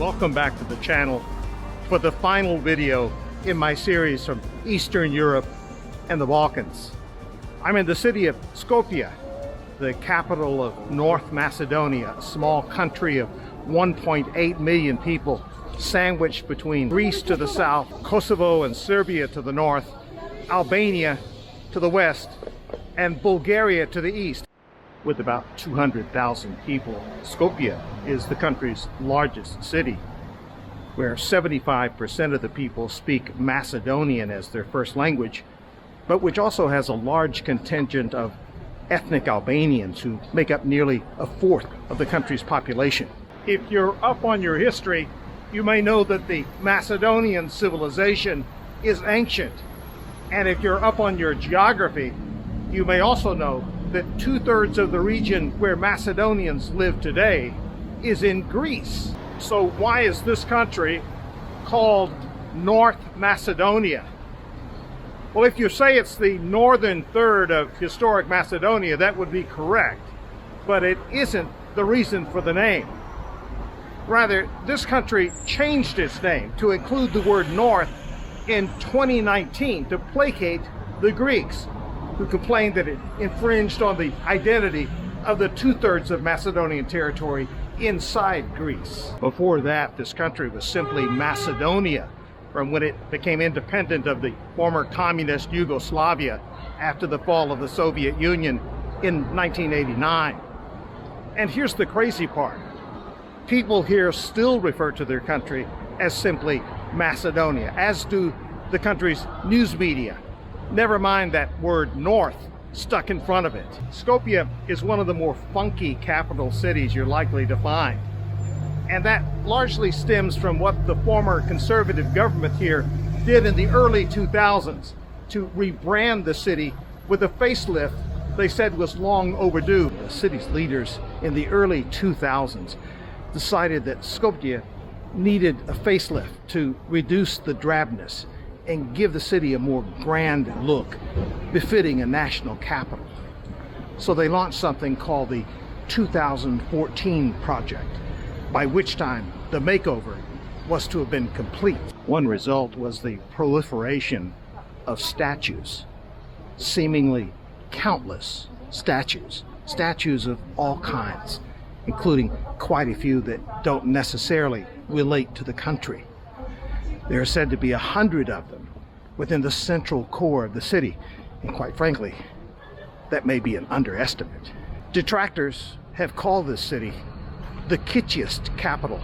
Welcome back to the channel for the final video in my series from Eastern Europe and the Balkans. I'm in the city of Skopje, the capital of North Macedonia, a small country of 1.8 million people, sandwiched between Greece to the south, Kosovo and Serbia to the north, Albania to the west, and Bulgaria to the east. With about 200,000 people, Skopje is the country's largest city, where 75% of the people speak Macedonian as their first language, but which also has a large contingent of ethnic Albanians who make up nearly a fourth of the country's population. If you're up on your history, you may know that the Macedonian civilization is ancient. And if you're up on your geography, you may also know that 2/3 of the region where Macedonians live today is in Greece. So why is this country called North Macedonia? Well, if you say it's the northern third of historic Macedonia, that would be correct, but it isn't the reason for the name. Rather, this country changed its name to include the word north in 2019 to placate the Greeks, who complained that it infringed on the identity of the 2/3 of Macedonian territory inside Greece. Before that, this country was simply Macedonia, from when it became independent of the former communist Yugoslavia after the fall of the Soviet Union in 1989. And here's the crazy part. People here still refer to their country as simply Macedonia, as do the country's news media. Never mind that word north stuck in front of it. Skopje is one of the more funky capital cities you're likely to find. And that largely stems from what the former conservative government here did in the early 2000s to rebrand the city with a facelift they said was long overdue. The city's leaders in the early 2000s decided that Skopje needed a facelift to reduce the drabness and give the city a more grand look befitting a national capital. So they launched something called the 2014 project, by which time the makeover was to have been complete. One result was the proliferation of statues, seemingly countless statues of all kinds, including quite a few that don't necessarily relate to the country. There are said to be 100 of them within the central core of the city, and quite frankly, that may be an underestimate. Detractors have called this city the kitschiest capital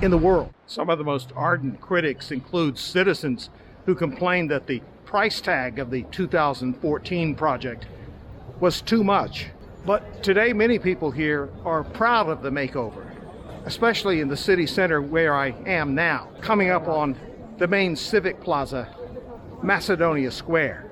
in the world. Some of the most ardent critics include citizens who complained that the price tag of the 2014 project was too much. But today many people here are proud of the makeover, especially in the city center where I am now, coming up on the main civic plaza, Macedonia Square.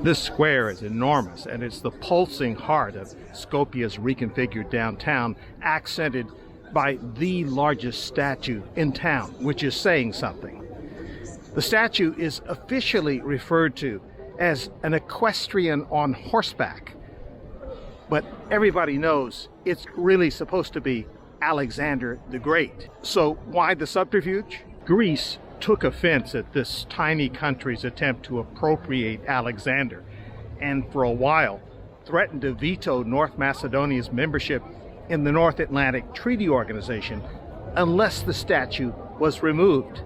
This square is enormous, and it's the pulsing heart of Skopje's reconfigured downtown, accented by the largest statue in town, which is saying something. The statue is officially referred to as an equestrian on horseback, but everybody knows it's really supposed to be Alexander the Great. So why the subterfuge? Greece took offense at this tiny country's attempt to appropriate Alexander, and for a while threatened to veto North Macedonia's membership in the North Atlantic Treaty Organization unless the statue was removed.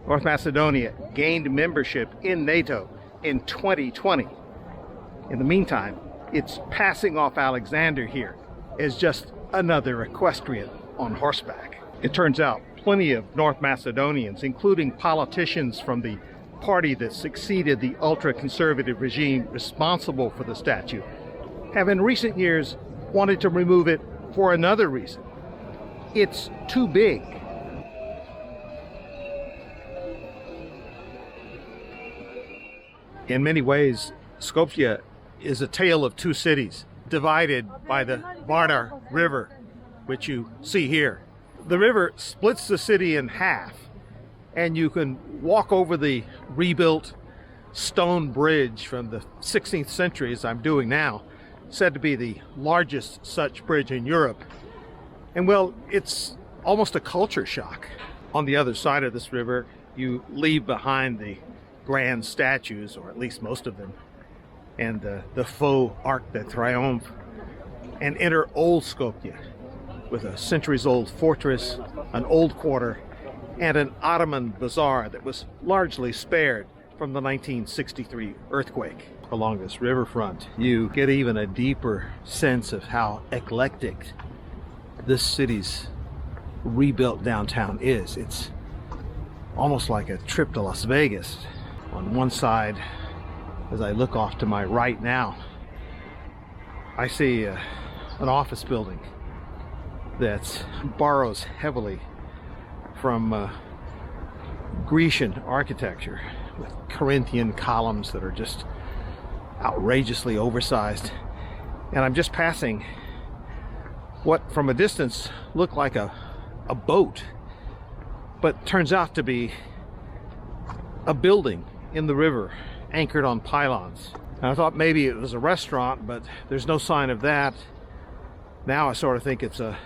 North Macedonia gained membership in NATO in 2020. In the meantime, it's passing off Alexander here as just another equestrian on horseback. It turns out plenty of North Macedonians, including politicians from the party that succeeded the ultra-conservative regime responsible for the statue, have in recent years wanted to remove it for another reason. It's too big. In many ways, Skopje is a tale of two cities divided by the Vardar River, which you see here. The river splits the city in half, and you can walk over the rebuilt stone bridge from the 16th century, as I'm doing now, said to be the largest such bridge in Europe. And well, it's almost a culture shock. On the other side of this river, you leave behind the grand statues, or at least most of them, and the faux Arc de Triomphe, and enter Old Skopje, with a centuries-old fortress, an old quarter, and an Ottoman bazaar that was largely spared from the 1963 earthquake. Along this riverfront, you get even a deeper sense of how eclectic this city's rebuilt downtown is. It's almost like a trip to Las Vegas. On one side, as I look off to my right now, I see an office building that borrows heavily from Grecian architecture, with Corinthian columns that are just outrageously oversized. And I'm just passing what from a distance looked like a boat, but turns out to be a building in the river anchored on pylons. And I thought maybe it was a restaurant, but there's no sign of that. Now I sort of think it's a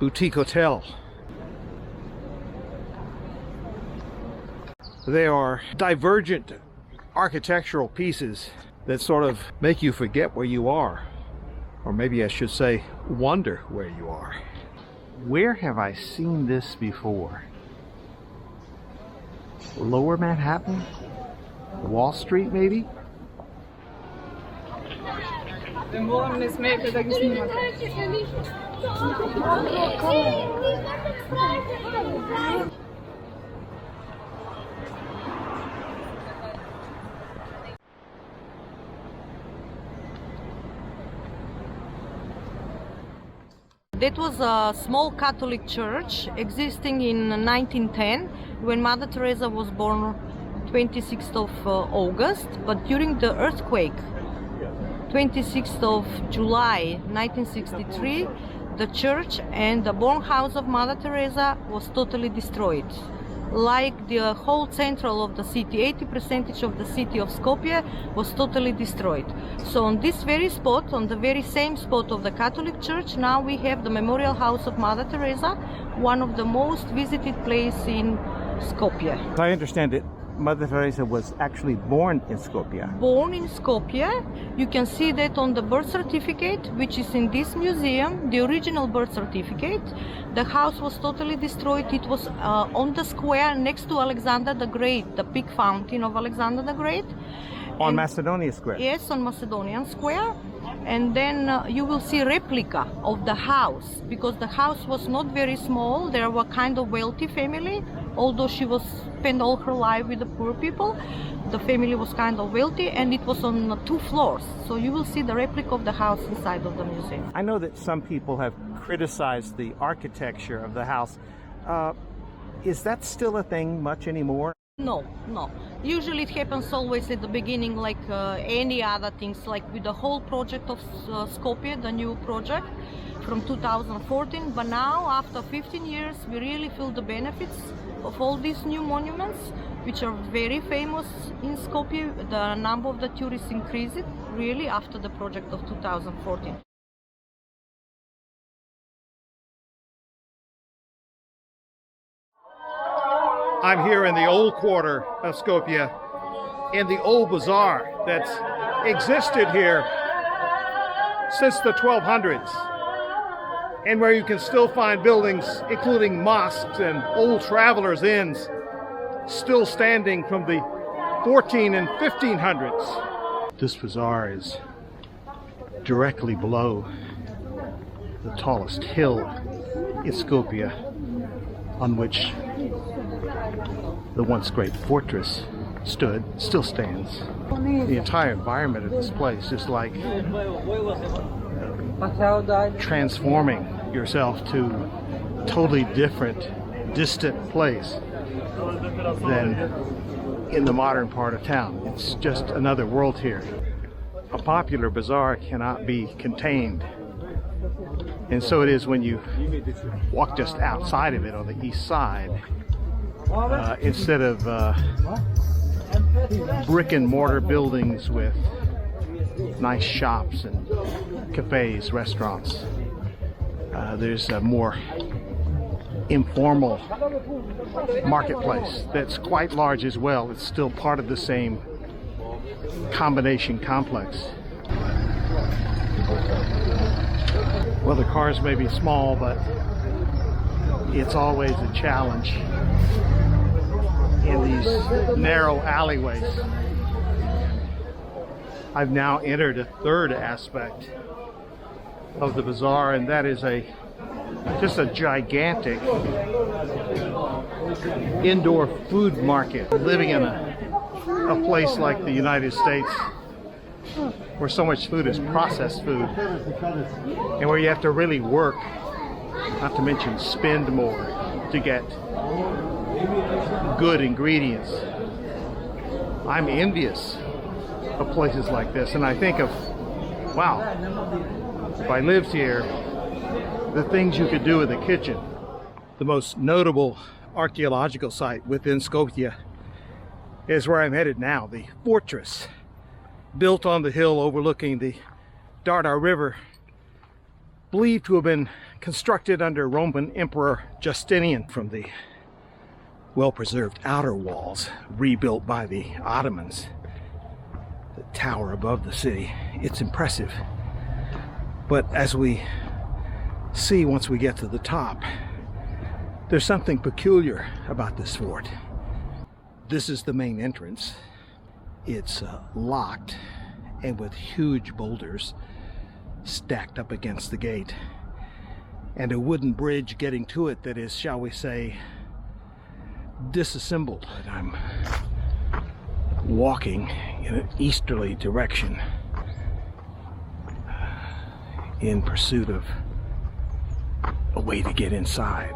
boutique hotel. They are divergent architectural pieces that sort of make you forget where you are. Or maybe I should say, wonder where you are. Where have I seen this before? Lower Manhattan? Wall Street, maybe? That was a small Catholic church existing in 1910 when Mother Teresa was born 26th of August, but during the earthquake 26th of July 1963, the church and the born house of Mother Teresa was totally destroyed. Like the whole central of the city, 80% of the city of Skopje was totally destroyed. So on this very spot, on the very same spot of the Catholic Church, now we have the Memorial House of Mother Teresa, one of the most visited places in Skopje. I understand it. Mother Teresa was actually born in Skopje. Born in Skopje. You can see that on the birth certificate, which is in this museum, the original birth certificate. The house was totally destroyed. It was on the square next to Alexander the Great, the big fountain of Alexander the Great. On Macedonia Square? Yes, on Macedonian Square. And then you will see replica of the house, because the house was not very small. They were kind of wealthy family, although she was spent all her life with the poor people. The family was kind of wealthy, and it was on 2 floors. So you will see the replica of the house inside of the museum. I know that some people have criticized the architecture of the house. Is that still a thing much anymore? No. Usually it happens always at the beginning, like any other things, like with the whole project of Skopje, the new project from 2014. But now, after 15 years, we really feel the benefits of all these new monuments, which are very famous in Skopje. The number of the tourists increased really after the project of 2014. I'm here in the old quarter of Skopje, in the Old Bazaar that's existed here since the 1200s, and where you can still find buildings, including mosques and old travelers' inns, still standing from the 14 and 1500s. This bazaar is directly below the tallest hill in Skopje, on which the once great fortress still stands. The entire environment of this place is like transforming yourself to a totally different, distant place than in the modern part of town. It's just another world here. a popular bazaar cannot be contained. And so it is when you walk just outside of it on the east side, instead of brick and mortar buildings with nice shops and cafes, restaurants. There's a more informal marketplace that's quite large as well. It's still part of the same combination complex. Well, the cars may be small, but it's always a challenge in these narrow alleyways. I've now entered a third aspect of the bazaar, and that is just a gigantic indoor food market. Living in a place like the United States, where so much food is processed food, and where you have to really work, not to mention spend more, to get good ingredients. I'm envious of places like this, and I think of, wow, if I lived here, the things you could do in the kitchen. The most notable archaeological site within Skopje is where I'm headed now, the fortress built on the hill overlooking the Vardar River, believed to have been constructed under Roman Emperor Justinian. From the well-preserved outer walls rebuilt by the Ottomans, the tower above the city, it's impressive. But as we see once we get to the top, there's something peculiar about this fort. This is the main entrance. It's locked and with huge boulders stacked up against the gate, and a wooden bridge getting to it that is, shall we say, disassembled. I'm walking in an easterly direction in pursuit of a way to get inside.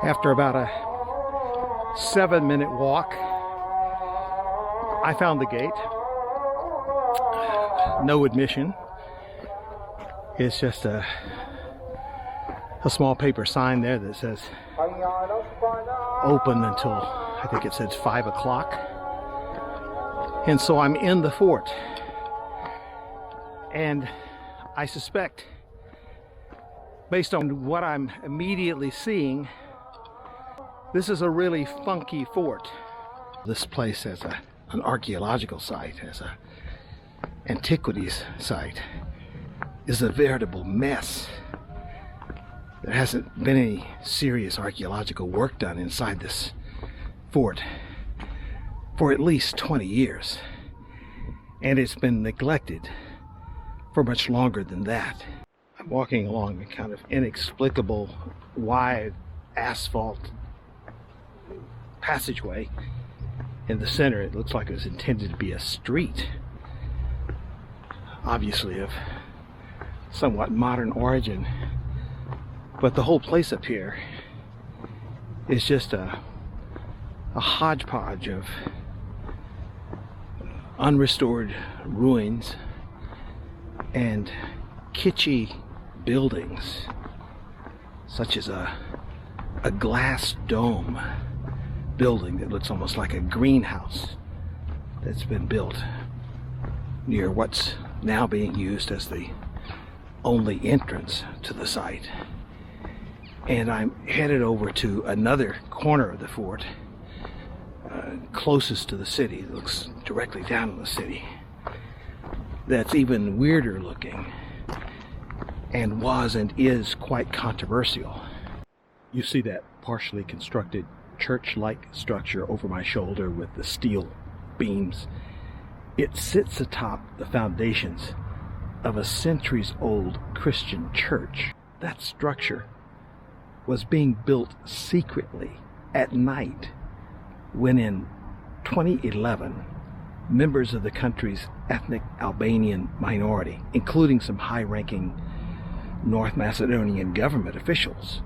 After about a 7-minute walk, I found the gate. No admission. It's just a small paper sign there that says open until, I think it says 5 o'clock. And so I'm in the fort. And I suspect, based on what I'm immediately seeing, this is a really funky fort. This place as an archaeological site, as an antiquities site, is a veritable mess. There hasn't been any serious archaeological work done inside this fort for at least 20 years. And it's been neglected for much longer than that. I'm walking along a kind of inexplicable, wide asphalt passageway. In the center, it looks like it was intended to be a street, obviously of somewhat modern origin. But the whole place up here is just a hodgepodge of unrestored ruins and kitschy buildings, such as a glass dome building that looks almost like a greenhouse that's been built near what's now being used as the only entrance to the site. And I'm headed over to another corner of the fort, closest to the city. It looks directly down on the city. That's even weirder looking, and was and is quite controversial. You see that partially constructed church-like structure over my shoulder with the steel beams. It sits atop the foundations of a centuries-old Christian church. That structure was being built secretly at night when in 2011 members of the country's ethnic Albanian minority, including some high-ranking North Macedonian government officials,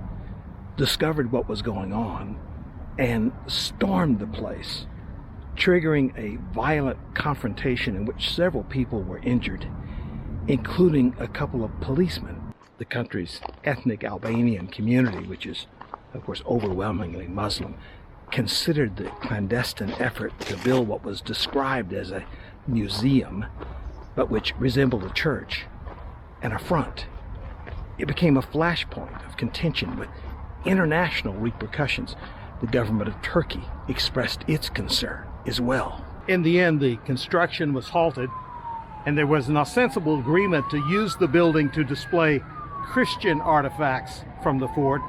discovered what was going on and stormed the place, triggering a violent confrontation in which several people were injured, including a couple of policemen. The country's ethnic Albanian community, which is, of course, overwhelmingly Muslim, considered the clandestine effort to build what was described as a museum, but which resembled a church, an affront. It became a flashpoint of contention with international repercussions. The government of Turkey expressed its concern as well. In the end, the construction was halted, and there was an ostensible agreement to use the building to display Christian artifacts from the fort,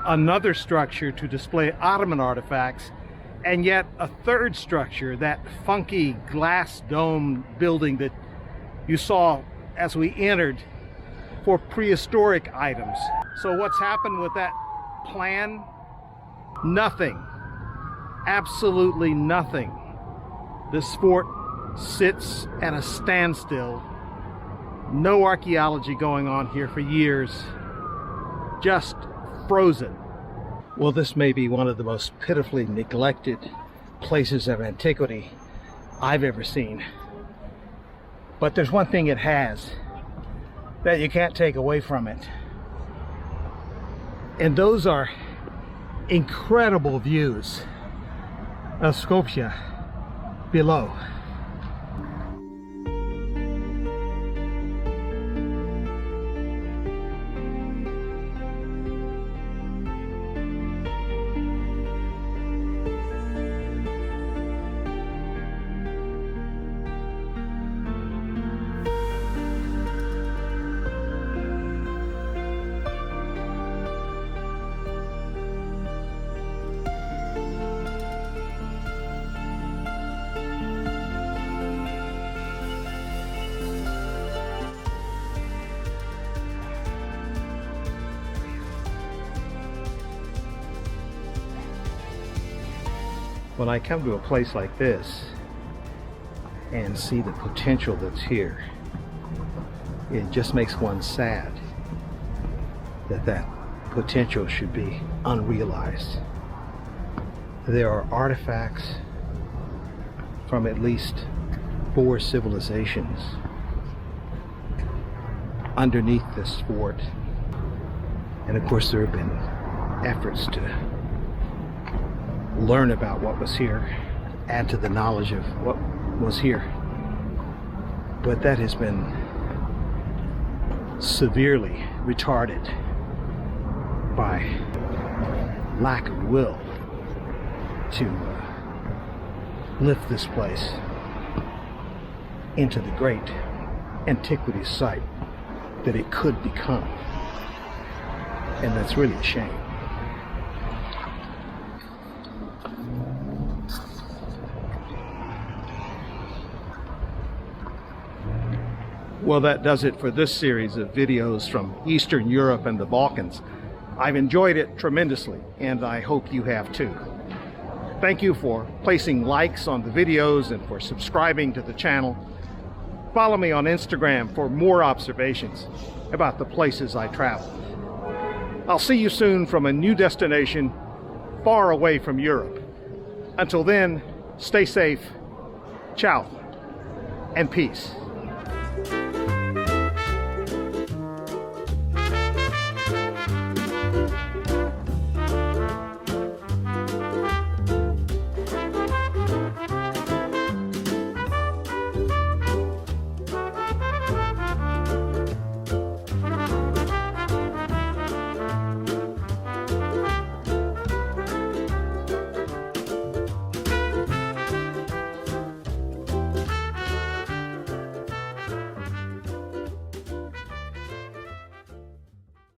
another structure to display Ottoman artifacts, and yet a third structure, that funky glass dome building that you saw as we entered, for prehistoric items. So what's happened with that plan? Nothing. Absolutely nothing. This fort sits at a standstill. No archaeology going on here for years. Just frozen. Well, this may be one of the most pitifully neglected places of antiquity I've ever seen. But there's one thing it has that you can't take away from it. And those are incredible views of Skopje below. When I come to a place like this and see the potential that's here, it just makes one sad that that potential should be unrealized. There are artifacts from at least 4 civilizations underneath this fort, and of course there have been efforts to learn about what was here, add to the knowledge of what was here. But that has been severely retarded by lack of will to lift this place into the great antiquities site that it could become. And that's really a shame. Well, that does it for this series of videos from Eastern Europe and the Balkans. I've enjoyed it tremendously, and I hope you have too. Thank you for placing likes on the videos and for subscribing to the channel. Follow me on Instagram for more observations about the places I travel. I'll see you soon from a new destination far away from Europe. Until then, stay safe, ciao, and peace.